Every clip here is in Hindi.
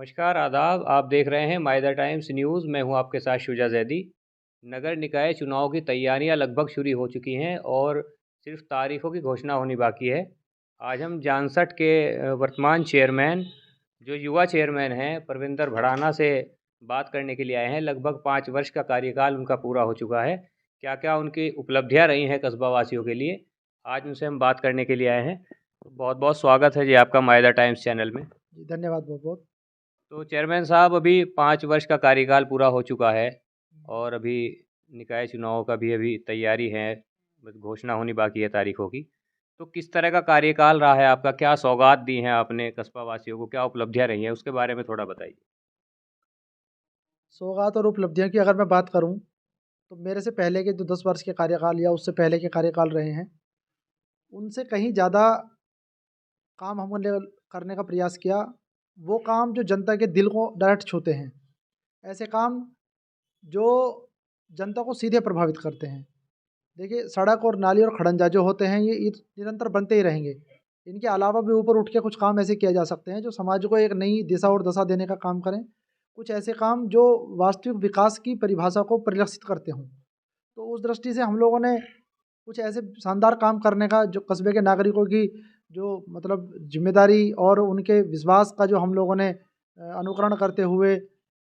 नमस्कार, आदाब। आप देख रहे हैं माय द टाइम्स न्यूज़। मैं हूं आपके साथ शुजा जैदी। नगर निकाय चुनाव की तैयारियां लगभग शुरू हो चुकी हैं और सिर्फ तारीखों की घोषणा होनी बाकी है। आज हम जानसठ के वर्तमान चेयरमैन, जो युवा चेयरमैन हैं, परविंदर भड़ाना से बात करने के लिए आए हैं। लगभग 5 वर्ष का कार्यकाल उनका पूरा हो चुका है। क्या क्या उनकी उपलब्धियां रही हैं कस्बा वासियों के लिए, आज उनसे हम बात करने के लिए आए हैं। बहुत बहुत स्वागत है जी आपका माय द टाइम्स चैनल में। जी धन्यवाद बहुत बहुत। तो चेयरमैन साहब, अभी 5 वर्ष का कार्यकाल पूरा हो चुका है और अभी निकाय चुनाव का भी अभी तैयारी है, बस घोषणा होनी बाकी है तारीखों की। तो किस तरह का कार्यकाल रहा है आपका? क्या सौगात दी हैं आपने कस्बा वासियों को? क्या उपलब्धियां रही हैं, उसके बारे में थोड़ा बताइए। सौगात और उपलब्धियों की अगर मैं बात करूं तो मेरे से पहले के जो 10 वर्ष के कार्यकाल या उससे पहले के कार्यकाल रहे हैं, उनसे कहीं ज़्यादा काम हमने करने का प्रयास किया। वो काम जो जनता के दिल को डायरेक्ट छूते हैं, ऐसे काम जो जनता को सीधे प्रभावित करते हैं। देखिए, सड़क और नाली और खड़ंजा जो होते हैं, ये निरंतर बनते ही रहेंगे। इनके अलावा भी ऊपर उठ के कुछ काम ऐसे किए जा सकते हैं जो समाज को एक नई दिशा और दशा देने का काम करें। कुछ ऐसे काम जो वास्तविक विकास की परिभाषा को परिलक्षित करते हों। तो उस दृष्टि से हम लोगों ने कुछ ऐसे शानदार काम करने का, जो कस्बे के नागरिकों की जो मतलब ज़िम्मेदारी और उनके विश्वास का जो हम लोगों ने अनुकरण करते हुए,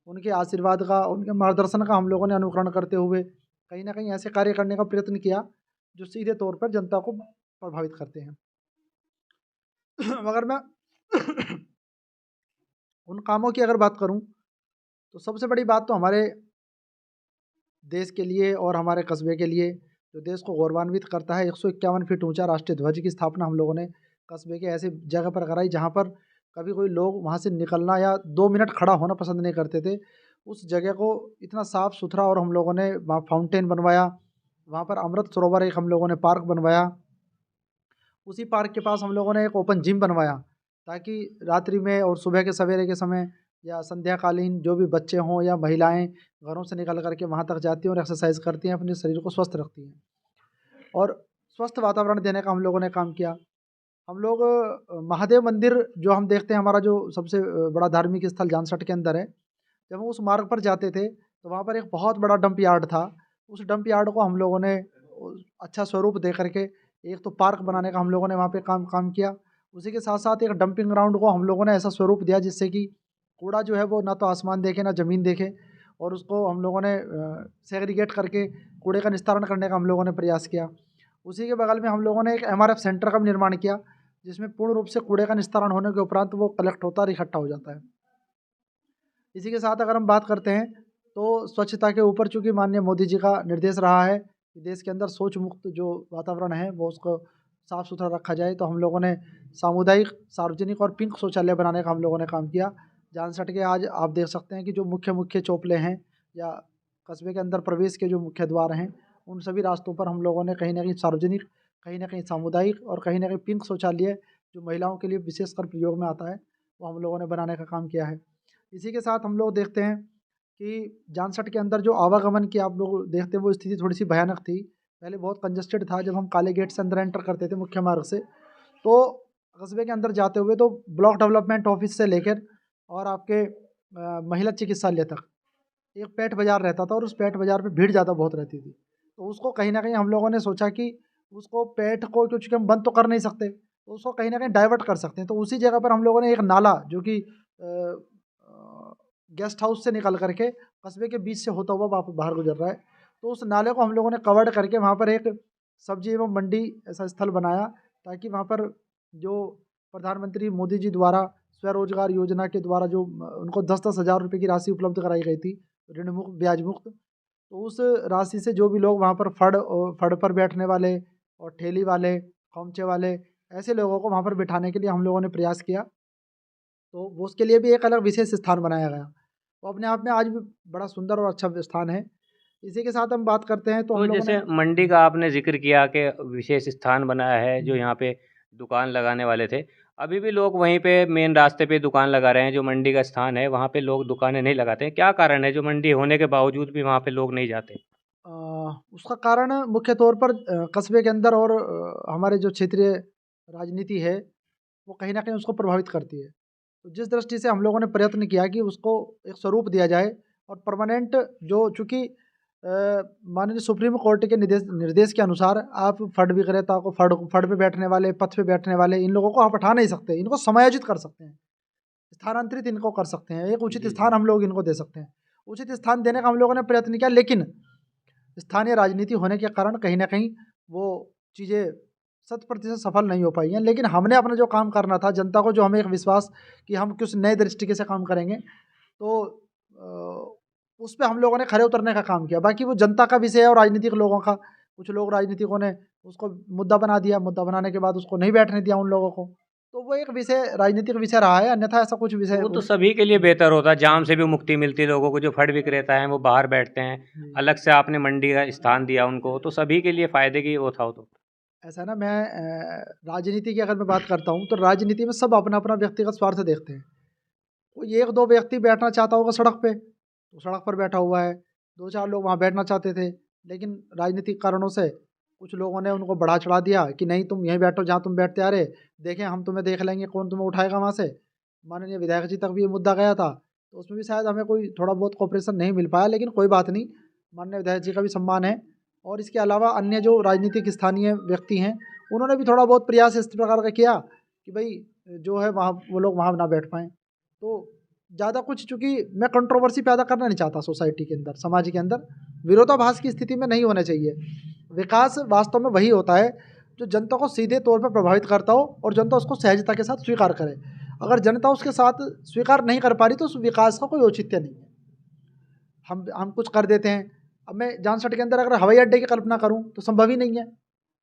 उनके आशीर्वाद का, उनके मार्गदर्शन का हम लोगों ने अनुकरण करते हुए कहीं न कहीं ऐसे कार्य करने का प्रयत्न किया, जो सीधे तौर पर जनता को प्रभावित करते हैं। मगर मैं उन कामों की अगर बात करूँ, तो सबसे बड़ी बात तो हमारे देश के लिए और हमारे कस्बे के लिए, जो देश को गौरवान्वित करता है, 151 फीट ऊँचा राष्ट्रीय ध्वज की स्थापना हम लोगों ने कस्बे के ऐसी जगह पर कराई, जहाँ पर कभी कोई लोग वहाँ से निकलना या 2 मिनट खड़ा होना पसंद नहीं करते थे। उस जगह को इतना साफ-सुथरा, और हम लोगों ने वहाँ फाउंटेन बनवाया, वहाँ पर अमृत सरोवर एक हम लोगों ने पार्क बनवाया। उसी पार्क के पास हम लोगों ने एक ओपन जिम बनवाया, ताकि रात्रि में और सुबह के सवेरे के समय या संध्याकालीन जो भी बच्चे हों या महिलाएँ घरों से निकल कर के वहाँ तक जाती हैं और एक्सरसाइज करती हैं, अपने शरीर को स्वस्थ रखती हैं। और स्वस्थ वातावरण देने का हम लोगों ने काम किया। हम लोग महादेव मंदिर जो हम देखते हैं, हमारा जो सबसे बड़ा धार्मिक स्थल जानसठ के अंदर है। जब हम उस मार्ग पर जाते थे, तो वहाँ पर एक बहुत बड़ा डंप यार्ड था। उस डंप यार्ड को हम लोगों ने अच्छा स्वरूप दे कर के एक तो पार्क बनाने का हम लोगों ने वहाँ पे काम काम किया। उसी के साथ-साथ एक डंपिंग ग्राउंड को हम लोगों ने ऐसा स्वरूप दिया, जिससे कि कूड़ा जो है वो ना तो आसमान देखे, ना ज़मीन देखे, और उसको हम लोगों ने सेग्रीगेट करके कूड़े का निस्तारण करने का हम लोगों ने प्रयास किया। उसी के बगल में हम लोगों ने एक एमआरएफ सेंटर का भी निर्माण किया, जिसमें पूर्ण रूप से कूड़े का निस्तारण होने के उपरांत वो कलेक्ट होता और इकट्ठा हो जाता है। इसी के साथ अगर हम बात करते हैं, तो स्वच्छता के ऊपर चूँकि माननीय मोदी जी का निर्देश रहा है कि देश के अंदर शौच मुक्त जो वातावरण है वो उसको साफ़ सुथरा रखा जाए, तो हम लोगों ने सामुदायिक, सार्वजनिक और पिंक शौचालय बनाने का हम लोगों ने काम किया। जानसठ के आज आप देख सकते हैं कि जो मुख्य मुख्य चौपले हैं या कस्बे के अंदर प्रवेश के जो मुख्य द्वार हैं, उन सभी रास्तों पर हम लोगों ने कहीं न कहीं सार्वजनिक, कहीं न कहीं सामुदायिक और कहीं न कहीं पिंक शौचालय, जो महिलाओं के लिए विशेषकर प्रयोग में आता है, वो हम लोगों ने बनाने का काम किया है। इसी के साथ हम लोग देखते हैं कि जानसठ के अंदर जो आवागमन की आप लोग देखते हैं, वो स्थिति थोड़ी-सी भयानक थी। पहले बहुत कंजेस्टेड था, जब हम काले गेट से अंदर एंटर करते थे मुख्य मार्ग से, तो कस्बे के अंदर जाते हुए तो ब्लॉक डेवलपमेंट ऑफिस से लेकर और आपके महिला चिकित्सालय तक एक पेट बाज़ार रहता था, और उस पेट बाज़ार पे भीड़ ज़्यादा बहुत रहती थी। तो उसको कहीं न कहीं हम लोगों ने सोचा कि उसको पेट को, क्योंकि हम बंद तो कर नहीं सकते, तो उसको कहीं न कहीं डाइवर्ट कर सकते हैं। तो उसी जगह पर हम लोगों ने एक नाला, जो कि गेस्ट हाउस से निकल कर के कस्बे के बीच से होता हुआ वहाँ पे बाहर गुज़र रहा है, तो उस नाले को हम लोगों ने कवर्ड करके वहाँ पर एक सब्ज़ी एवं मंडी ऐसा स्थल बनाया, ताकि वहाँ पर जो प्रधानमंत्री मोदी जी द्वारा स्वरोजगार योजना के द्वारा जो उनको 10-10 हज़ार रुपये की राशि उपलब्ध कराई गई थी, ऋण मुक्त, ब्याज मुक्त। तो उस राशि से जो भी लोग वहाँ पर फड़ पर बैठने वाले और ठेली वाले, खोमचे वाले, ऐसे लोगों को वहाँ पर बिठाने के लिए हम लोगों ने प्रयास किया। तो वो उसके लिए भी एक अलग विशेष स्थान बनाया गया। वो अपने आप में आज भी बड़ा सुंदर और अच्छा स्थान है। इसी के साथ हम बात करते हैं, तो तो हम लोगों ने जैसे मंडी का आपने जिक्र किया कि विशेष स्थान बनाया है, जो यहाँ पे दुकान लगाने वाले थे, अभी भी लोग वहीं पे मेन रास्ते पे दुकान लगा रहे हैं। जो मंडी का स्थान है, वहाँ पे लोग दुकानें नहीं लगाते हैं। क्या कारण है जो मंडी होने के बावजूद भी वहाँ पे लोग नहीं जाते? अ, उसका कारण मुख्य तौर पर कस्बे के अंदर और हमारे जो क्षेत्रीय राजनीति है, वो कहीं न कहीं उसको प्रभावित करती है। तो जिस दृष्टि से हम लोगों ने प्रयत्न किया कि उसको एक स्वरूप दिया जाए और परमानेंट जो चूँकि माननीय सुप्रीम कोर्ट के निर्देश के अनुसार आप फंड विक्रेता को फंड पे बैठने वाले, पथ पे बैठने वाले इन लोगों को आप हटा नहीं सकते, इनको समायोजित कर सकते हैं, स्थानांतरित इनको कर सकते हैं, एक उचित स्थान हम लोग इनको दे सकते हैं। उचित स्थान देने का हम लोगों ने प्रयत्न किया, लेकिन स्थानीय राजनीति होने के कारण कहीं न कहीं वो चीज़ें 100% सफल नहीं हो पाई हैं। लेकिन हमने अपना जो काम करना था, जनता को जो हमें एक विश्वास कि हम किस नए दृष्टि से काम करेंगे, तो उस पे हम लोगों ने खरे उतरने का काम किया। बाकी वो जनता का विषय है और राजनीतिक लोगों का, कुछ लोग राजनीतिकों ने उसको मुद्दा बना दिया, मुद्दा बनाने के बाद उसको नहीं बैठने दिया उन लोगों को, तो वो एक विषय राजनीतिक विषय रहा है, अन्यथा ऐसा कुछ विषय वो तो सभी के लिए बेहतर होता है, जाम से भी मुक्ति मिलती है लोगों को, जो फंड विक्रेता हैं वो बाहर बैठते हैं, अलग से आपने मंडी का स्थान दिया उनको, तो सभी के लिए फ़ायदे की वो था। वो तो ऐसा ना, मैं राजनीति की अगर मैं बात करता हूँ तो राजनीति में सब अपना अपना व्यक्तिगत स्वार्थ देखते हैं। कोई एक दो व्यक्ति बैठना चाहता होगा सड़क पे, तो सड़क पर बैठा हुआ है, दो चार लोग वहाँ बैठना चाहते थे, लेकिन राजनीतिक कारणों से कुछ लोगों ने उनको बढ़ा चढ़ा दिया कि नहीं तुम यहीं बैठो जहाँ तुम बैठते आ रहे, देखें हम तुम्हें देख लेंगे कौन तुम्हें उठाएगा वहाँ से। माननीय विधायक जी तक भी ये मुद्दा गया था, तो उसमें भी शायद हमें कोई थोड़ा बहुत कोऑपरेशन नहीं मिल पाया, लेकिन कोई बात नहीं, माननीय विधायक जी का भी सम्मान है। और इसके अलावा अन्य जो राजनीतिक स्थानीय व्यक्ति हैं, उन्होंने भी थोड़ा बहुत प्रयास इस प्रकार का किया कि भाई जो है वहाँ वो लोग वहाँ ना बैठ पाएँ। तो ज़्यादा कुछ, चूँकि मैं कंट्रोवर्सी पैदा करना नहीं चाहता सोसाइटी के अंदर, समाज के अंदर विरोधाभास की स्थिति में नहीं होना चाहिए। विकास वास्तव में वही होता है जो जनता को सीधे तौर पर प्रभावित करता हो और जनता उसको सहजता के साथ स्वीकार करे। अगर जनता उसके साथ स्वीकार नहीं कर पा रही तो उस विकास का कोई औचित्य नहीं है। हम कुछ कर देते हैं। अब मैं जानसठ के अंदर अगर हवाई अड्डे की कल्पना करूँ तो संभव ही नहीं है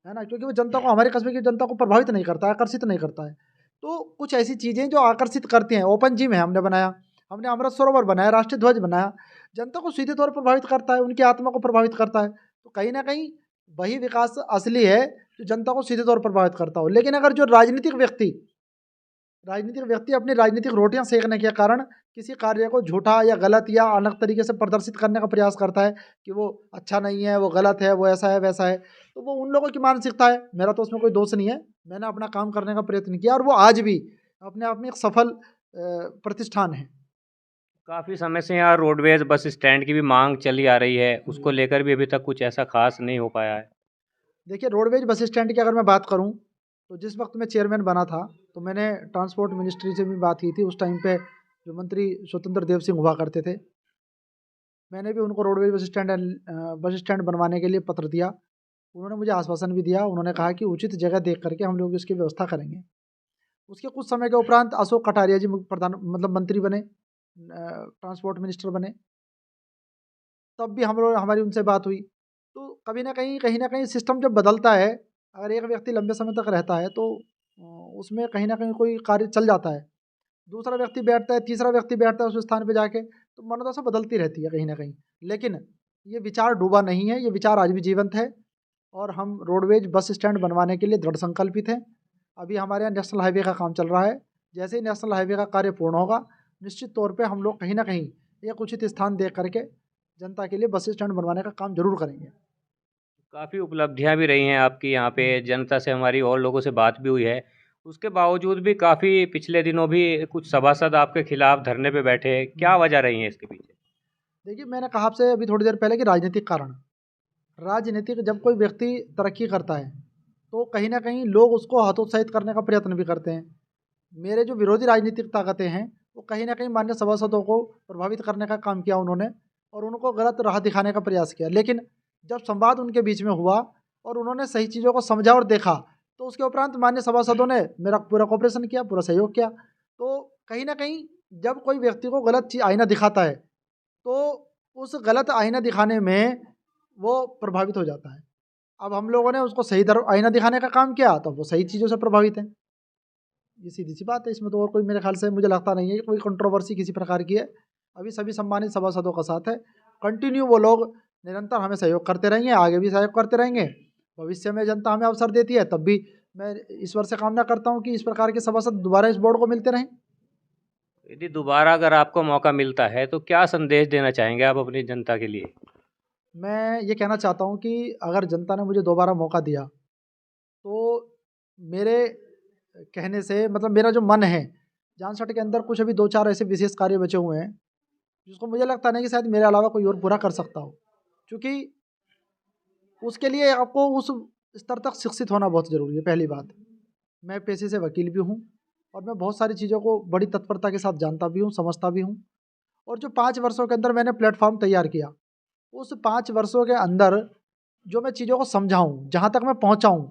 ना, क्योंकि वो जनता को, हमारे कस्बे की जनता को प्रभावित नहीं करता है, आकर्षित नहीं करता है। तो कुछ ऐसी चीज़ें जो आकर्षित करती हैं, ओपन जिम है हमने बनाया, हमने अमृत सरोवर बनाया, राष्ट्रीय ध्वज बनाया, जनता को सीधे तौर पर प्रभावित करता है, उनकी आत्मा को प्रभावित करता है। तो कहीं ना कहीं वही विकास असली है जो जनता को सीधे तौर पर प्रभावित करता हो। लेकिन अगर जो राजनीतिक व्यक्ति अपनी राजनीतिक रोटियां सेकने के कारण किसी कार्य को झूठा या गलत या अलग तरीके से प्रदर्शित करने का प्रयास करता है कि वो अच्छा नहीं है, वो गलत है, वो ऐसा है वैसा है, तो वो उन लोगों की मानसिकता है, मेरा तो उसमें कोई दोष नहीं है। मैंने अपना काम करने का प्रयत्न किया और वो आज भी अपने आप में एक सफल प्रतिष्ठान है। काफ़ी समय से यहाँ रोडवेज बस स्टैंड की भी मांग चली आ रही है, उसको लेकर भी अभी तक कुछ ऐसा खास नहीं हो पाया है। देखिए, रोडवेज बस स्टैंड की अगर मैं बात करूं तो जिस वक्त मैं चेयरमैन बना था तो मैंने ट्रांसपोर्ट मिनिस्ट्री से भी बात की थी। उस टाइम पे जो मंत्री स्वतंत्र देव सिंह हुआ करते थे, मैंने भी उनको रोडवेज बस स्टैंड बनवाने के लिए पत्र दिया। उन्होंने मुझे आश्वासन भी दिया, उन्होंने कहा कि उचित जगह देख करके हम लोग इसकी व्यवस्था करेंगे। उसके कुछ समय के उपरांत अशोक कटारिया जी प्रधान मतलब मंत्री बने, ट्रांसपोर्ट मिनिस्टर बने, तब भी हम लोग हमारी उनसे बात हुई। तो कभी ना कहीं सिस्टम जब बदलता है, अगर एक व्यक्ति लंबे समय तक रहता है तो उसमें कहीं ना कहीं कोई कार्य चल जाता है, दूसरा व्यक्ति बैठता है, तीसरा व्यक्ति बैठता है उस स्थान पे जाके, तो मनोदशा बदलती रहती है कहीं ना कहीं। लेकिन ये विचार डूबा नहीं है, ये विचार आज भी जीवंत है और हम रोडवेज बस स्टैंड बनवाने के लिए दृढ़ संकल्पित हैं। अभी हमारे यहाँ नेशनल हाईवे का काम चल रहा है, जैसे ही नेशनल हाईवे का कार्य पूर्ण होगा, निश्चित तौर पे हम लोग कहीं ना कहीं एक उचित स्थान देख करके जनता के लिए बस स्टैंड बनवाने का काम जरूर करेंगे। काफ़ी उपलब्धियां भी रही हैं आपकी यहाँ पे, जनता से हमारी और लोगों से बात भी हुई है। उसके बावजूद भी काफ़ी पिछले दिनों भी कुछ सभासद आपके खिलाफ धरने पे बैठे हैं, क्या वजह रही है इसके पीछे? देखिए, मैंने कहा आपसे अभी थोड़ी देर पहले कि राजनीतिक कारण, राजनीतिक जब कोई व्यक्ति तरक्की करता है तो कहीं ना कहीं लोग उसको हतोत्साहित करने का प्रयत्न भी करते हैं। मेरे जो विरोधी राजनीतिक ताकतें हैं वो कहीं ना कहीं मान्य सभासदों को प्रभावित करने का काम किया उन्होंने, और उनको गलत राह दिखाने का प्रयास किया। लेकिन जब संवाद उनके बीच में हुआ और उन्होंने सही चीज़ों को समझा और देखा, तो उसके उपरांत मान्य सभासदों ने मेरा पूरा कोऑपरेशन किया, पूरा सहयोग किया। तो कहीं ना कहीं जब कोई व्यक्ति को गलत चीज़ आईना दिखाता है तो उस गलत आईना दिखाने में वो प्रभावित हो जाता है। अब हम लोगों ने उसको सही तरफ आईना दिखाने का काम किया तो वो सही चीज़ों से प्रभावित है। ये सीधी-सी बात है, इसमें तो और कोई मेरे ख़्याल से मुझे लगता नहीं है कि कोई कंट्रोवर्सी किसी प्रकार की है। अभी सभी सम्मानित सभासदों का साथ है। कंटिन्यू वो लोग निरंतर हमें सहयोग करते रहेंगे, आगे भी सहयोग करते रहेंगे। भविष्य में जनता हमें अवसर देती है तब भी मैं ईश्वर से कामना करता हूँ कि इस प्रकार के सभासद दोबारा इस बोर्ड को मिलते रहें। यदि दोबारा अगर आपको मौका मिलता है तो क्या संदेश देना चाहेंगे आप अपनी जनता के लिए? मैं ये कहना चाहता हूँ कि अगर जनता ने मुझे दोबारा मौका दिया तो मेरे कहने से मतलब मेरा जो मन है, जानसठ के अंदर कुछ अभी 2-4 ऐसे विशेष कार्य बचे हुए हैं जिसको मुझे लगता नहीं कि शायद मेरे अलावा कोई और पूरा कर सकता हो, क्योंकि उसके लिए आपको उस स्तर तक शिक्षित होना बहुत ज़रूरी है। पहली बात, मैं पेशे से वकील भी हूँ और मैं बहुत सारी चीज़ों को बड़ी तत्परता के साथ जानता भी हूँ, समझता भी हूँ। और जो 5 वर्षों के अंदर मैंने प्लेटफॉर्म तैयार किया, उस 5 वर्षों के अंदर जो मैं चीज़ों को समझा हूँ, जहाँ तक मैं पहुँचा हूँ,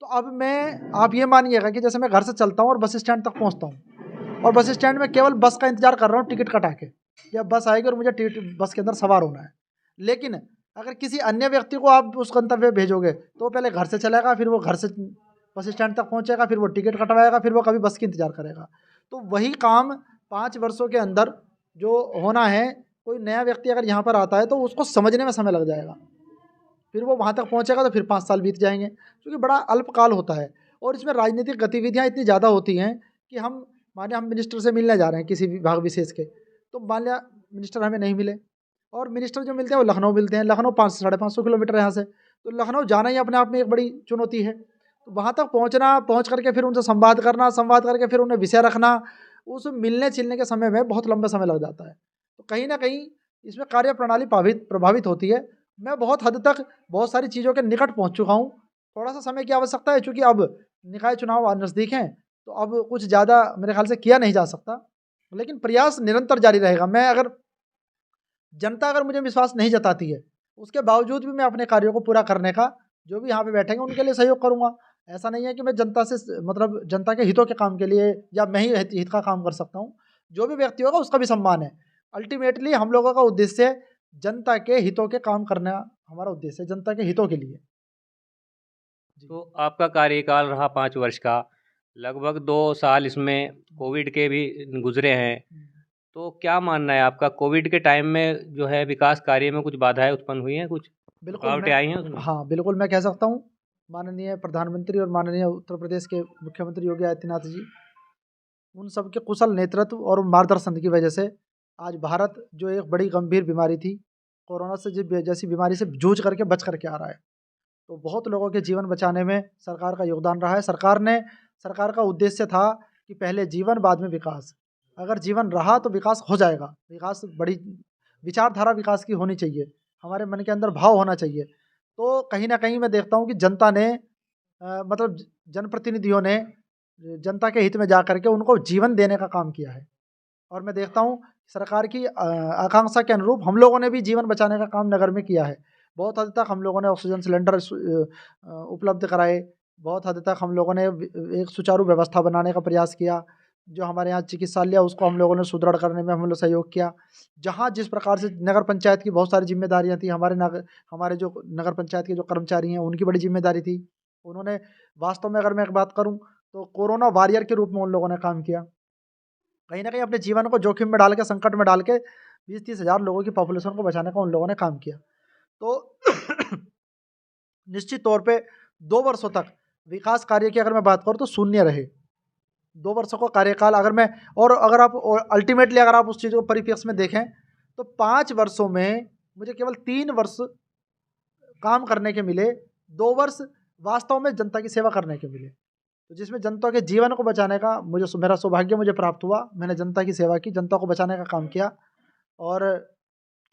तो अब मैं, आप ये मानिएगा कि जैसे मैं घर से चलता हूँ और बस स्टैंड तक पहुँचता हूँ और बस स्टैंड में केवल बस का इंतज़ार कर रहा हूँ टिकट कटा के, या बस आएगी और मुझे टिकट बस के अंदर सवार होना है। लेकिन अगर किसी अन्य व्यक्ति को आप उस गंतव्य भेजोगे तो वो पहले घर से चलेगा, फिर वो घर से बस स्टैंड तक पहुँचेगा, फिर वो टिकट कटवाएगा, फिर वो कभी बस की इंतज़ार करेगा। तो वही काम 5 वर्षों के अंदर जो होना है, कोई नया व्यक्ति अगर यहाँ पर आता है तो उसको समझने में समय लग जाएगा, फिर वो वहाँ तक पहुँचेगा तो फिर 5 साल बीत जाएंगे, क्योंकि बड़ा अल्पकाल होता है। और इसमें राजनीतिक गतिविधियाँ इतनी ज़्यादा होती हैं कि हम माने हम मिनिस्टर से मिलने जा रहे हैं किसी विभाग विशेष के, तो मान लिया मिनिस्टर हमें नहीं मिले, और मिनिस्टर जो मिलते हैं वो लखनऊ मिलते हैं, लखनऊ 500-550 किलोमीटर यहाँ से, तो लखनऊ जाना ही अपने आप में एक बड़ी चुनौती है। तो वहाँ तक पहुँचना, पहुँच करके फिर उनसे संवाद करना, संवाद करके फिर उन्हें विषय रखना, उस मिलने चिलने के समय में बहुत लंबा समय लग जाता है। तो कहीं न कहीं इसमें कार्यप्रणाली प्रभावित होती है। मैं बहुत हद तक बहुत सारी चीज़ों के निकट पहुँच चुका हूँ। थोड़ा-सा समय की आवश्यकता है, चूँकि अब निकाय चुनाव नज़दीक हैं, तो अब कुछ ज़्यादा मेरे ख़्याल से किया नहीं जा सकता। लेकिन प्रयास निरंतर जारी रहेगा। जनता अगर मुझे विश्वास नहीं जताती है, उसके बावजूद भी मैं अपने कार्यों को पूरा करने का, जो भी यहाँ पे बैठेंगे उनके लिए सहयोग करूँगा। ऐसा नहीं है कि मैं जनता से मतलब जनता के हितों के काम के लिए या मैं ही हित का काम कर सकता हूँ। जो भी व्यक्ति होगा उसका भी सम्मान है। अल्टीमेटली हम लोगों का उद्देश्य जनता के हितों के काम करना, हमारा उद्देश्य है जनता के हितों के लिए। तो आपका कार्यकाल रहा 5 वर्ष का, लगभग 2 साल इसमें कोविड के भी गुजरे हैं। तो क्या मानना है आपका, कोविड के टाइम में जो है विकास कार्य में कुछ बाधाएं उत्पन्न हुई हैं, कुछ बिल्कुल रुकावटें मैं आई हैं उसमें? हाँ, बिल्कुल मैं कह सकता हूँ। माननीय प्रधानमंत्री और माननीय उत्तर प्रदेश के मुख्यमंत्री योगी आदित्यनाथ जी, उन सब के कुशल नेतृत्व और मार्गदर्शन की वजह से आज भारत जो एक बड़ी गंभीर बीमारी थी, कोरोना से जैसी बीमारी से जूझ करके बच करके आ रहा है। तो बहुत लोगों के जीवन बचाने में सरकार का योगदान रहा है। सरकार का उद्देश्य था कि पहले जीवन बाद में विकास। अगर जीवन रहा तो विकास हो जाएगा। विकास बड़ी विचारधारा विकास की होनी चाहिए। हमारे मन के अंदर भाव होना चाहिए। तो कहीं न कहीं मैं देखता हूँ कि जनता ने मतलब जनप्रतिनिधियों ने जनता के हित में जा कर के उनको जीवन देने का काम किया है। और मैं देखता हूँ सरकार की आकांक्षा के अनुरूप हम लोगों ने भी जीवन बचाने का काम नगर में किया है। बहुत हद तक हम लोगों ने ऑक्सीजन सिलेंडर उपलब्ध कराए। बहुत हद तक हम लोगों ने एक सुचारू व्यवस्था बनाने का प्रयास किया। जो हमारे यहाँ चिकित्सालय उसको हम लोगों ने सुदृढ़ करने में हम लोग सहयोग किया। जहाँ जिस प्रकार से नगर पंचायत की बहुत सारी ज़िम्मेदारियाँ थी, हमारे जो नगर पंचायत के जो कर्मचारी हैं उनकी बड़ी ज़िम्मेदारी थी। उन्होंने वास्तव में, अगर मैं एक बात करूँ, तो कोरोना वॉरियर के रूप में उन लोगों ने काम किया। कहीं न कहीं अपने जीवन को जोखिम में डाल के, संकट में डाल के 20-30 हज़ार लोगों की पॉपुलेशन को बचाने का उन लोगों ने काम किया। तो निश्चित तौर पे 2 वर्षों तक विकास कार्य की अगर मैं बात करूँ तो शून्य रहे। 2 वर्षों का कार्यकाल अगर आप अल्टीमेटली अगर आप उस चीज़ को परिप्रेक्ष्य में देखें, तो 5 वर्षों में मुझे केवल 3 वर्ष काम करने के मिले, 2 वर्ष वास्तव में जनता की सेवा करने के मिले। तो जिसमें जनता के जीवन को बचाने का मेरा सौभाग्य मुझे प्राप्त हुआ। मैंने जनता की सेवा की, जनता को बचाने का काम किया और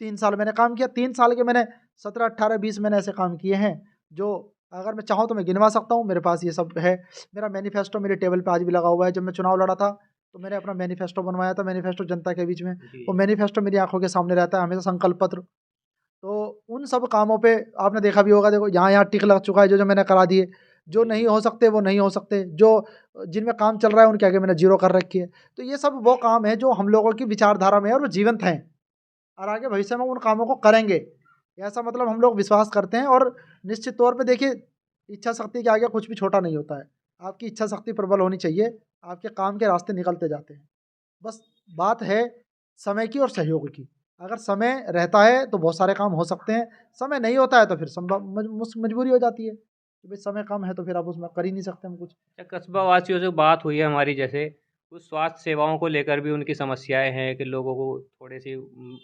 3 साल मैंने काम किया। 3 साल के मैंने 17, 18, 20 मैंने ऐसे काम किए हैं, जो अगर मैं चाहूँ तो मैं गिनवा सकता हूँ। मेरे पास ये सब है। मेरा मैनिफेस्टो मेरे टेबल पे आज भी लगा हुआ है। जब मैं चुनाव लड़ा था, तो मैंने अपना मैनिफेस्टो बनवाया था, मैनिफेस्टो जनता के बीच में। वो मैनिफेस्टो मेरी आँखों के सामने रहता है हमेशा, संकल्प पत्र। तो उन सब कामों पे आपने देखा भी होगा, देखो यहाँ-यहाँ टिक लग चुका है, जो मैंने करा दिए। जो नहीं हो सकते वो नहीं हो सकते, जो जिनमें काम चल रहा है उनके आगे मैंने ज़ीरो कर रखी है। तो ये सब वो काम है जो हम लोगों की विचारधारा में है और वो जीवंत हैं, और आगे भविष्य में उन कामों को करेंगे। ऐसा मतलब हम लोग विश्वास करते हैं। और निश्चित तौर पे देखिए, इच्छा शक्ति के आगे कुछ भी छोटा नहीं होता है। आपकी इच्छा शक्ति प्रबल होनी चाहिए, आपके काम के रास्ते निकलते जाते हैं। बस बात है समय की और सहयोग की। अगर समय रहता है तो बहुत सारे काम हो सकते हैं, समय नहीं होता है तो फिर मजबूरी हो जाती है कि भाई समय कम है, तो फिर आप उसमें कर ही नहीं सकते हम कुछ। कस्बा वासियों से बात हुई है हमारी, जैसे कुछ स्वास्थ्य सेवाओं को लेकर भी उनकी समस्याएं हैं कि लोगों को थोड़ी सी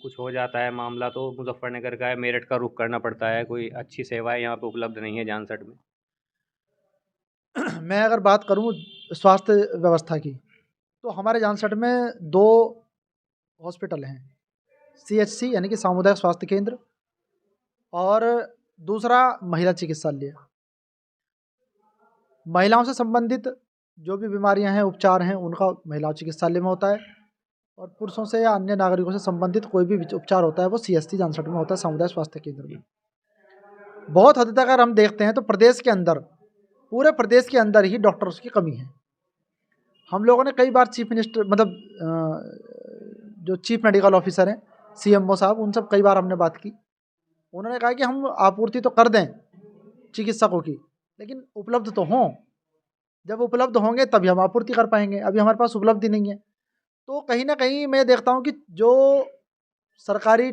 कुछ हो जाता है मामला तो मुजफ्फरनगर का है, मेरठ का रुख करना पड़ता है, कोई अच्छी सेवाएं यहाँ पे उपलब्ध नहीं है जानसठ में। मैं अगर बात करूँ स्वास्थ्य व्यवस्था की, तो हमारे जानसठ में 2 हॉस्पिटल हैं, CHC यानी कि सामुदायिक स्वास्थ्य केंद्र, और दूसरा महिला चिकित्सालय। महिलाओं से संबंधित जो भी बीमारियां हैं, उपचार हैं, उनका महिला चिकित्सालय में होता है, और पुरुषों से या अन्य नागरिकों से संबंधित कोई भी उपचार होता है वो CHC जानसठ में होता है, सामुदायिक स्वास्थ्य केंद्र में। बहुत हद तक अगर हम देखते हैं तो प्रदेश के अंदर, पूरे प्रदेश के अंदर ही डॉक्टर्स की कमी है। हम लोगों ने कई बार चीफ मिनिस्टर जो चीफ मेडिकल ऑफिसर हैं, CMO साहब, उन सब कई बार हमने बात की। उन्होंने कहा कि हम आपूर्ति तो कर दें चिकित्सकों की, लेकिन उपलब्ध तो हों। जब उपलब्ध होंगे तभी हम आपूर्ति कर पाएंगे, अभी हमारे पास उपलब्धि नहीं है। तो कहीं ना कहीं मैं देखता हूँ कि जो सरकारी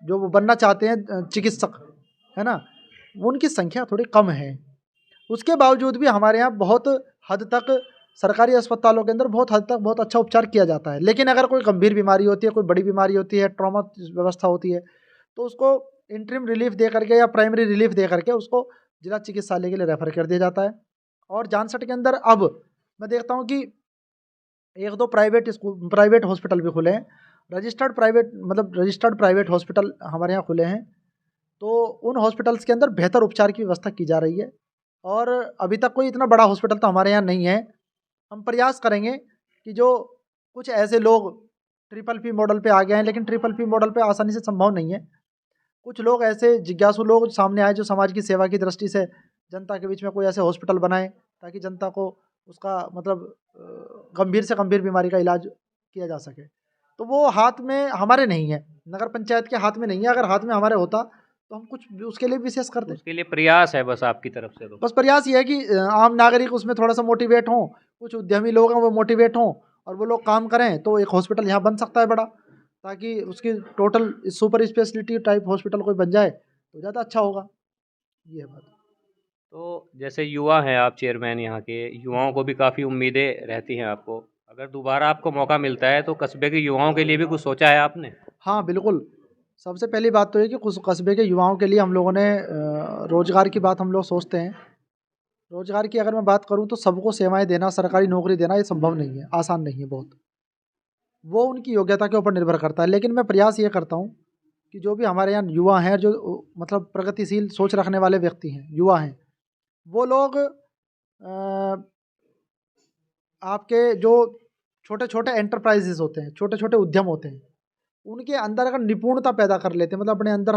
जो वो बनना चाहते हैं चिकित्सक, है ना, उनकी संख्या थोड़ी कम है। उसके बावजूद भी हमारे यहाँ बहुत हद तक सरकारी अस्पतालों के अंदर बहुत हद तक बहुत अच्छा उपचार किया जाता है। लेकिन अगर कोई गंभीर बीमारी होती है, कोई बड़ी बीमारी होती है, ट्रॉमा व्यवस्था होती है, तो उसको इंटरिम रिलीफ दे करके या प्राइमरी रिलीफ दे करके उसको जिला चिकित्सालय के लिए रेफर कर दिया जाता है। और जानसठ के अंदर अब मैं देखता हूँ कि 1-2 प्राइवेट हॉस्पिटल भी खुले हैं, रजिस्टर्ड प्राइवेट हॉस्पिटल हमारे यहाँ खुले हैं। तो उन हॉस्पिटल्स के अंदर बेहतर उपचार की व्यवस्था की जा रही है। और अभी तक कोई इतना बड़ा हॉस्पिटल तो हमारे यहाँ नहीं है। हम प्रयास करेंगे कि जो कुछ ऐसे लोग PPP मॉडल पे आ गए हैं, लेकिन PPP मॉडल पे आसानी से संभव नहीं है। कुछ लोग ऐसे जिज्ञासु लोग सामने आए जो समाज की सेवा की दृष्टि से जनता के बीच में कोई ऐसे हॉस्पिटल बनाएं ताकि जनता को उसका गंभीर से गंभीर बीमारी का इलाज किया जा सके। तो वो हाथ में हमारे नहीं है, नगर पंचायत के हाथ में नहीं है। अगर हाथ में हमारे होता तो हम कुछ उसके लिए विशेष करते। उसके लिए प्रयास है बस आपकी तरफ से? तो बस प्रयास ये है कि आम नागरिक उसमें थोड़ा सा मोटिवेट हों, कुछ उद्यमी लोग हैं वो मोटिवेट हों और वो लोग काम करें, तो एक हॉस्पिटल यहाँ बन सकता है बड़ा, ताकि उसकी total super speciality type hospital कोई बन जाए तो ज़्यादा अच्छा होगा। ये है बात। तो जैसे युवा हैं आप, चेयरमैन यहाँ के, युवाओं को भी काफ़ी उम्मीदें रहती हैं आपको। अगर दोबारा आपको मौका मिलता है तो कस्बे के युवाओं के लिए भी कुछ सोचा है आपने? हाँ बिल्कुल। सबसे पहली बात तो ये कि कुछ कस्बे के युवाओं के लिए हम लोगों ने रोज़गार की बात हम लोग सोचते हैं। रोज़गार की अगर मैं बात करूँ तो सबको सेवाएं देना, सरकारी नौकरी देना ये संभव नहीं है, आसान नहीं है बहुत। वो उनकी योग्यता के ऊपर निर्भर करता है। लेकिन मैं प्रयास ये करता हूँ कि जो भी हमारे यहाँ युवा हैं, जो प्रगतिशील सोच रखने वाले व्यक्ति हैं, युवा हैं, वो लोग आपके जो छोटे छोटे एंटरप्राइजेस होते हैं, छोटे छोटे उद्यम होते हैं, उनके अंदर अगर निपुणता पैदा कर लेते हैं, मतलब अपने अंदर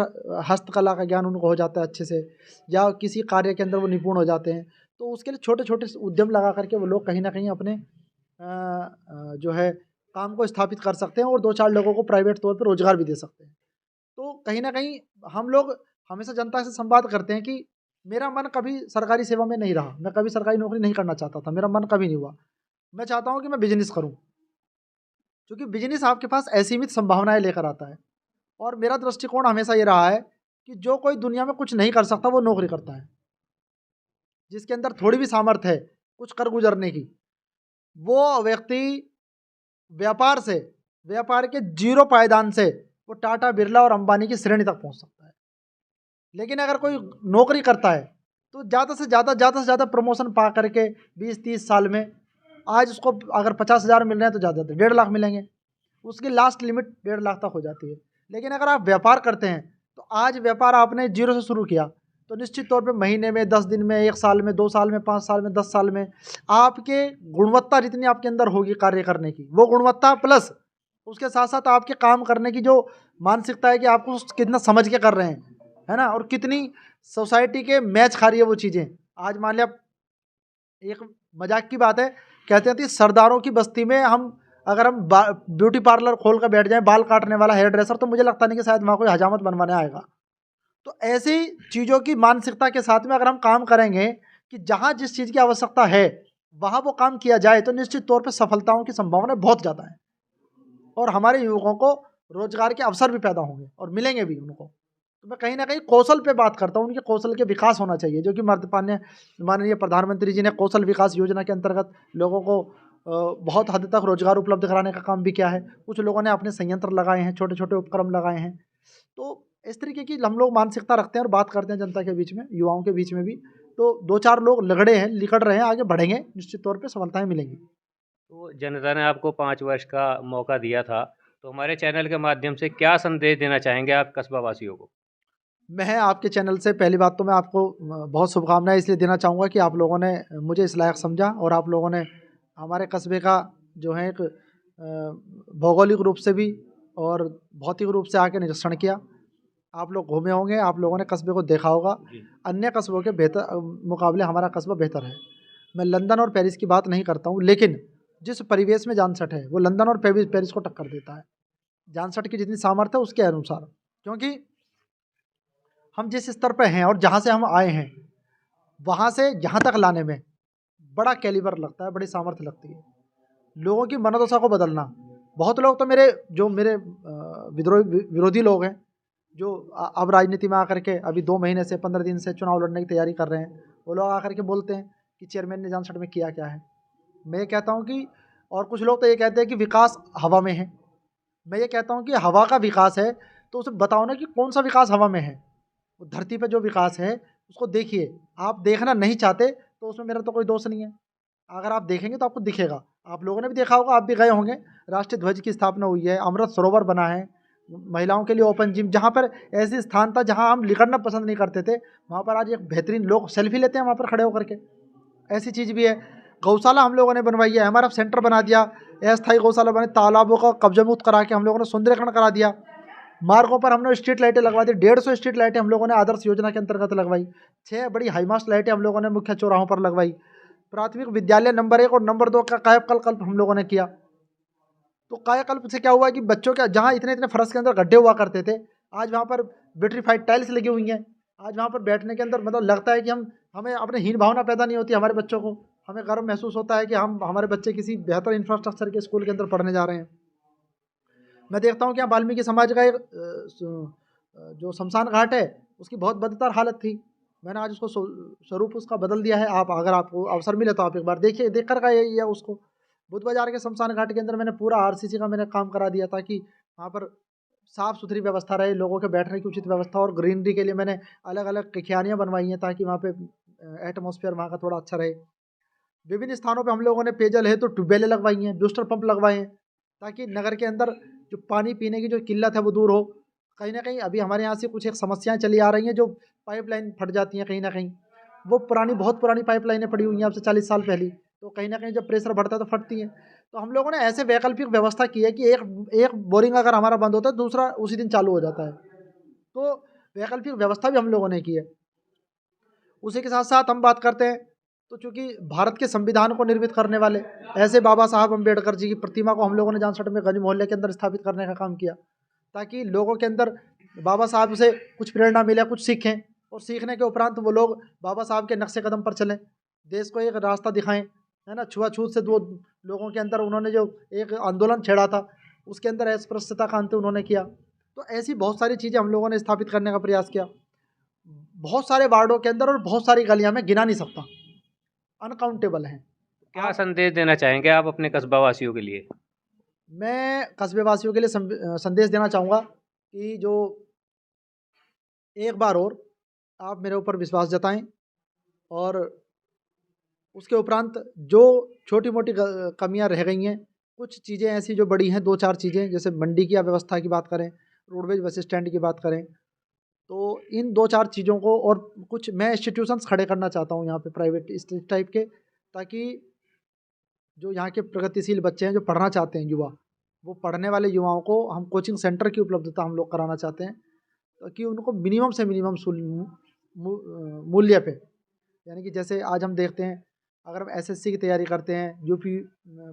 हस्तकला का ज्ञान उनको हो जाता है अच्छे से, या किसी कार्य के अंदर वो निपुण हो जाते हैं, तो उसके लिए छोटे छोटे उद्यम लगा करके वो लोग कहीं ना कहीं अपने जो है काम को स्थापित कर सकते हैं और 2-4 लोगों को प्राइवेट तौर पर रोजगार भी दे सकते हैं। तो कहीं ना कहीं हम लोग हमेशा जनता से संवाद करते हैं कि मेरा मन कभी सरकारी सेवा में नहीं रहा, मैं कभी सरकारी नौकरी नहीं करना चाहता था, मेरा मन कभी नहीं हुआ। मैं चाहता हूँ कि मैं बिजनेस करूँ, क्योंकि बिजनेस आपके पास असीमित संभावनाएं लेकर आता है। और मेरा दृष्टिकोण हमेशा ये रहा है कि जो कोई दुनिया में कुछ नहीं कर सकता वो नौकरी करता है। जिसके अंदर थोड़ी भी सामर्थ्य है कुछ कर गुजरने की, वो व्यक्ति व्यापार के 0 पायदान से वो टाटा, बिरला और अंबानी की श्रेणी तक पहुंच सकता है। लेकिन अगर कोई नौकरी करता है तो ज़्यादा से ज़्यादा प्रमोशन पा करके 20-30 साल में, आज उसको अगर 50,000 मिल रहे हैं तो ज़्यादा 1.5 लाख मिलेंगे, उसकी लास्ट लिमिट 1.5 लाख तक हो जाती है। लेकिन अगर आप व्यापार करते हैं तो आज व्यापार आपने 0 से शुरू किया तो निश्चित तौर पे महीने में, 10 दिन में, 1 साल में, 2 साल में, 5 साल में, 10 साल में आपके गुणवत्ता जितनी आपके अंदर होगी कार्य करने की, वो गुणवत्ता प्लस उसके साथ साथ आपके काम करने की जो मानसिकता है कि आपको कितना समझ के कर रहे हैं, है ना, और कितनी सोसाइटी के मैच खा रही है वो चीज़ें। आज मान लिया, एक मजाक की बात है, कहते हैं सरदारों की बस्ती में अगर हम ब्यूटी पार्लर खोल कर बैठ जाएं, बाल काटने वाला, हेयर ड्रेसर, तो मुझे लगता नहीं कि शायद वहाँ कोई हजामत बनवाने आएगा। तो ऐसी चीज़ों की मानसिकता के साथ में अगर हम काम करेंगे कि जहाँ जिस चीज़ की आवश्यकता है वहाँ वो काम किया जाए, तो निश्चित तौर पर सफलताओं की संभावना बहुत ज़्यादा है और हमारे युवकों को रोजगार के अवसर भी पैदा होंगे और मिलेंगे भी उनको। तो मैं कहीं ना कहीं कौशल पे बात करता हूँ, उनके कौशल के विकास होना चाहिए, जो कि माननीय प्रधानमंत्री जी ने कौशल विकास योजना के अंतर्गत लोगों को बहुत हद तक रोजगार उपलब्ध कराने का काम भी किया है। कुछ लोगों ने अपने संयंत्र लगाए हैं, छोटे छोटे उपक्रम लगाए हैं। तो इस तरीके की हम लोग मानसिकता रखते हैं और बात करते हैं जनता के बीच में, युवाओं के बीच में भी। तो 2-4 लोग लिकड़ रहे हैं, आगे बढ़ेंगे, निश्चित तौर पर सफलताएँ मिलेंगी। तो जनता ने आपको 5 वर्ष का मौका दिया था, तो हमारे चैनल के माध्यम से क्या संदेश देना चाहेंगे आप कस्बा वासियों को? मैं आपके चैनल से पहली बात तो मैं आपको बहुत शुभकामनाएं इसलिए देना चाहूँगा कि आप लोगों ने मुझे इस लायक समझा और आप लोगों ने हमारे कस्बे का जो है एक भौगोलिक रूप से भी और भौतिक रूप से आके निरीक्षण किया। आप लोग घूमे होंगे, आप लोगों ने कस्बे को देखा होगा। जी। अन्य कस्बों के मुकाबले हमारा कस्बा बेहतर है। मैं लंदन और पेरिस की बात नहीं करता हूँ, लेकिन जिस परिवेश में जानसठ है वो लंदन और पेरिस को टक्कर देता है। जानसठ की जितनी सामर्थ्य है उसके अनुसार, क्योंकि हम जिस स्तर पर हैं और जहाँ से हम आए हैं वहाँ से यहाँ तक लाने में बड़ा कैलिबर लगता है, बड़ी सामर्थ्य लगती है। लोगों की मनोदशा को बदलना, बहुत लोग तो मेरे विरोधी लोग हैं जो अब राजनीति में आकर के अभी 2 महीने से 15 दिन से चुनाव लड़ने की तैयारी कर रहे हैं, वो लोग आकर के बोलते हैं कि चेयरमैन ने जानसठ में किया क्या है। मैं ये कहता हूँ कि, और कुछ लोग तो ये कहते हैं कि विकास हवा में है। मैं ये कहता हूँ कि हवा का विकास है तो उसे बताओ ना कि कौन सा विकास हवा में है। वो धरती पर जो विकास है उसको देखिए। आप देखना नहीं चाहते तो उसमें मेरा तो कोई दोष नहीं है, अगर आप देखेंगे तो आपको दिखेगा। आप लोगों ने भी देखा होगा, आप भी गए होंगे, राष्ट्रीय ध्वज की स्थापना हुई है, अमृत सरोवर बना है, महिलाओं के लिए ओपन जिम, जहाँ पर ऐसे स्थान था जहाँ हम लिखना पसंद नहीं करते थे, वहाँ पर आज एक बेहतरीन लोग सेल्फी लेते हैं वहाँ पर खड़े होकर के। ऐसी चीज़ भी है। गौशाला हम लोगों ने बनवाई है, हमारा सेंटर बना दिया, अस्थायी गौशाला बने, तालाबों का कब्जा मुक्त करा के हम लोगों ने सुंदरीकरण करा दिया। मार्गों पर हमने स्ट्रीट लाइटें लगवा दी, 150 स्ट्रीट लाइटें हम लोगों ने आदर्श योजना के अंतर्गत लगवाई। 6 बड़ी हाईमास्ट लाइटें हम लोगों ने मुख्य चौराहों पर लगवाई। प्राथमिक विद्यालय नंबर 1 और नंबर 2 का कायाकल्प हम लोगों ने किया। तो कायाकल्प से क्या हुआ कि बच्चों के जहाँ इतने इतने फर्श के अंदर गड्ढे हुआ करते थे, आज वहाँ पर विट्रीफाइड टाइल्स लगी हुई हैं। आज वहाँ पर बैठने के अंदर मतलब लगता है कि हमें अपने हीन भावना पैदा नहीं होती हमारे बच्चों को, हमें गर्व महसूस होता है कि हमारे बच्चे किसी बेहतर इंफ्रास्ट्रक्चर के स्कूल के अंदर पढ़ने जा रहे हैं। मैं देखता हूँ कि यहाँ वाल्मीकि समाज का एक जो शमशान घाट है उसकी बहुत बदतर हालत थी। मैंने आज उसको स्वरूप उसका बदल दिया है। आप अगर आपको अवसर मिले तो आप एक बार देखिए, देख कर का यही है उसको। बुद्ध बाजार के शमशान घाट के अंदर मैंने पूरा आरसीसी का मैंने काम करा दिया ताकि वहाँ पर साफ़ सुथरी व्यवस्था रहे, लोगों के बैठने की उचित व्यवस्था, और ग्रीनरी के लिए मैंने अलग अलग खियानियाँ बनवाई हैं ताकि वहाँ पे एटमॉस्फेयर वहाँ का थोड़ा अच्छा रहे। विभिन्न स्थानों पे हम लोगों ने पेयजल है तो ट्यूबवेलें लगवाई हैं, बूस्टर पंप लगवाए हैं ताकि नगर के अंदर जो पानी पीने की जो किल्लत है वो दूर हो। कहीं ना कहीं अभी हमारे यहाँ से कुछ एक समस्याएं चली आ रही हैं, जो पाइपलाइन फट जाती हैं कहीं ना कहीं, वो बहुत पुरानी पाइपलाइनें पड़ी हुई हैं अब से 40 साल पहले, तो कहीं ना कहीं जब प्रेशर बढ़ता है तो फटती हैं। तो हम लोगों ने ऐसे वैकल्पिक व्यवस्था की है कि एक बोरिंग अगर हमारा बंद होता है दूसरा उसी दिन चालू हो जाता है। तो वैकल्पिक व्यवस्था भी हम लोगों ने की है। उसी के साथ साथ हम बात करते हैं तो चूंकि भारत के संविधान को निर्मित करने वाले ऐसे बाबा साहब अम्बेडकर जी की प्रतिमा को हम लोगों ने जानसठ में गंज मोहल्ले के अंदर स्थापित करने का काम किया ताकि लोगों के अंदर बाबा साहब से कुछ प्रेरणा मिले, कुछ सीखें, और सीखने के उपरांत वो लोग बाबा साहब के नक्शे कदम पर चलें, देश को एक रास्ता दिखाएं, है ना। छुआछूत से दो लोगों के अंदर उन्होंने जो एक आंदोलन छेड़ा था उसके अंदर अस्पृश्यता का अंत उन्होंने किया। तो ऐसी बहुत सारी चीज़ें हम लोगों ने स्थापित करने का प्रयास किया बहुत सारे वार्डों के अंदर, और बहुत सारी गलियां में गिना नहीं सकता, अनकाउंटेबल हैं। क्या आप संदेश देना चाहेंगे आप अपने कस्बा वासियों के लिए? मैं कस्बे वासियों के लिए संदेश देना चाहूँगा कि जो एक बार और आप मेरे ऊपर विश्वास जताएं, और उसके उपरांत जो छोटी मोटी कमियां रह गई हैं, कुछ चीज़ें ऐसी जो बड़ी हैं, 2-4 चीज़ें, जैसे मंडी की अव्यवस्था की बात करें, रोडवेज बस स्टैंड की बात करें, तो इन 2-4 चीज़ों को, और कुछ मैं इंस्टीट्यूशंस खड़े करना चाहता हूँ यहाँ पे प्राइवेट इस टाइप के, ताकि जो यहाँ के प्रगतिशील बच्चे हैं जो पढ़ना चाहते हैं युवा, वो पढ़ने वाले युवाओं को हम कोचिंग सेंटर की उपलब्धता हम लोग कराना चाहते हैं ताकि उनको मिनिमम से मिनिमम मूल्य पे, यानी कि जैसे आज हम देखते हैं अगर हम एसएससी की तैयारी करते हैं, यूपी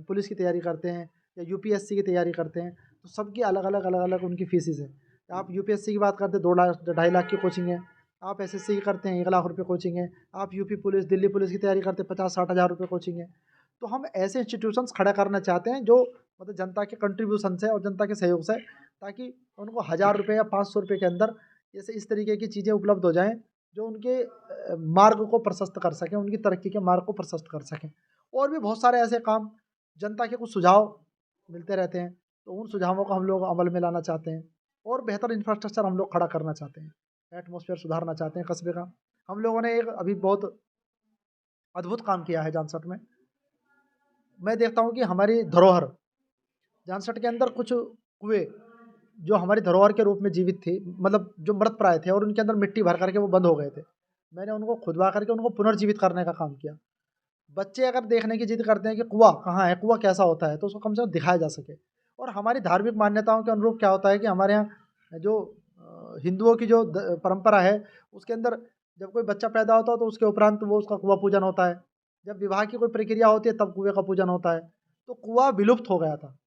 पुलिस की तैयारी करते हैं या यूपीएससी की तैयारी करते हैं, तो सबकी अलग अलग उनकी फीसिस है। आप यूपीएससी की बात करते हैं 2 लाख 2.5 लाख की कोचिंग है, आप एसएससी की करते हैं 1 लाख रुपये कोचिंग है, आप यूपी पुलिस दिल्ली पुलिस की तैयारी करते हैं 50-60 हज़ार रुपये कोचिंग है। तो हम ऐसे इंस्टीट्यूशंस खड़ा करना चाहते हैं जो मतलब जनता के कंट्रीब्यूशन से और जनता के सहयोग से, ताकि उनको 1000 रुपये या 500 रुपये के अंदर जैसे इस तरीके की चीज़ें उपलब्ध हो जाएं जो उनके मार्ग को प्रशस्त कर सकें, उनकी तरक्की के मार्ग को प्रशस्त कर सकें। और भी बहुत सारे ऐसे काम, जनता के कुछ सुझाव मिलते रहते हैं, तो उन सुझावों को हम लोग अमल में लाना चाहते हैं, और बेहतर इंफ्रास्ट्रक्चर हम लोग खड़ा करना चाहते हैं, एटमॉस्फेयर सुधारना चाहते हैं कस्बे का। हम लोगों ने एक अभी बहुत अद्भुत काम किया है जानसठ में। मैं देखता हूँ कि हमारी धरोहर जानसठ के अंदर कुछ कुएँ जो हमारी धरोहर के रूप में जीवित थी, मतलब जो मृत प्राय थे और उनके अंदर मिट्टी भर करके वो बंद हो गए थे। मैंने उनको खुदवा करके उनको पुनर्जीवित करने का काम किया। बच्चे अगर देखने की जिद करते हैं कि कुआँ कहाँ है, कुआँ कैसा होता है, तो उसको कम से कम दिखाया जा सके। और हमारी धार्मिक मान्यताओं के अनुरूप क्या होता है कि हमारे यहाँ जो हिंदुओं की जो परंपरा है, उसके अंदर जब कोई बच्चा पैदा होता है तो उसके उपरांत वो उसका कुआँ पूजन होता है। जब विवाह की कोई प्रक्रिया होती है तब कुएँ का पूजन होता है। तो कुआँ विलुप्त हो गया था।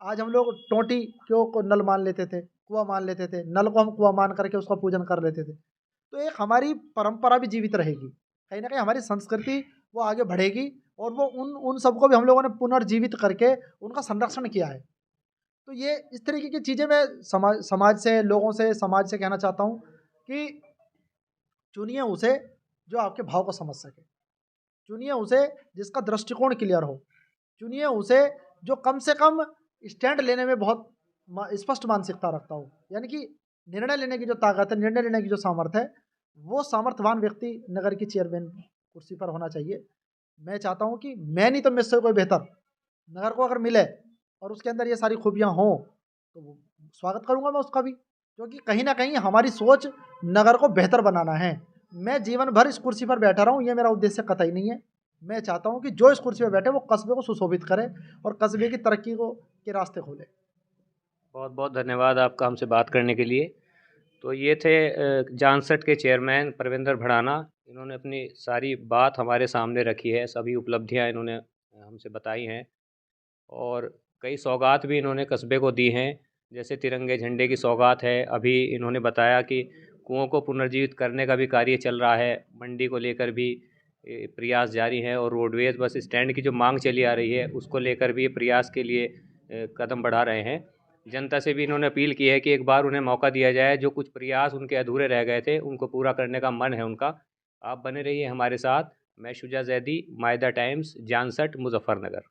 आज हम लोग टोंटी को नल मान लेते थे, कुआँ मान लेते थे, नल को हम कुआँ मान करके उसका पूजन कर लेते थे। तो एक हमारी परंपरा भी जीवित रहेगी, कहीं न कहीं हमारी संस्कृति वो आगे बढ़ेगी और वो उन उन सबको भी हम लोगों ने पुनर्जीवित करके उनका संरक्षण किया है। तो ये इस तरीके की चीज़ें मैं समाज समाज से, लोगों से, समाज से कहना चाहता हूँ कि चुनिए उसे जो आपके भाव को समझ सके। चुनिए उसे जिसका दृष्टिकोण क्लियर हो। चुनिए उसे जो कम से कम स्टैंड लेने में बहुत स्पष्ट मानसिकता रखता हो। यानी कि निर्णय लेने की जो ताकत है, निर्णय लेने की जो सामर्थ्य है, वो सामर्थ्यवान व्यक्ति नगर की चेयरमैन कुर्सी पर होना चाहिए। मैं चाहता हूँ कि मैं नहीं तो मुझसे कोई बेहतर नगर को अगर मिले और उसके अंदर ये सारी खूबियाँ हों, तो वो स्वागत करूँगा मैं उसका भी। क्योंकि कहीं न कहीं हमारी सोच नगर को बेहतर बनाना है। मैं जीवन भर इस कुर्सी पर बैठा रहूँ, ये मेरा उद्देश्य कतई नहीं है। मैं चाहता हूँ कि जो इस कुर्सी पे बैठे वो कस्बे को सुशोभित करे और कस्बे की तरक्की को के रास्ते खोले। बहुत बहुत धन्यवाद आपका हमसे बात करने के लिए। तो ये थे जानसठ के चेयरमैन परविंदर भड़ाना। इन्होंने अपनी सारी बात हमारे सामने रखी है, सभी उपलब्धियां इन्होंने हमसे बताई हैं और कई सौगात भी इन्होंने कस्बे को दी हैं। जैसे तिरंगे झंडे की सौगात है। अभी इन्होंने बताया कि कुओं को पुनर्जीवित करने का भी कार्य चल रहा है। मंडी को लेकर भी प्रयास जारी है और रोडवेज बस स्टैंड की जो मांग चली आ रही है उसको लेकर भी ये प्रयास के लिए कदम बढ़ा रहे हैं। जनता से भी इन्होंने अपील की है कि एक बार उन्हें मौका दिया जाए, जो कुछ प्रयास उनके अधूरे रह गए थे उनको पूरा करने का मन है उनका। आप बने रहिए हमारे साथ। मैं शुजा जैदी, मायदा टाइम्स, जानसठ, मुजफ्फरनगर।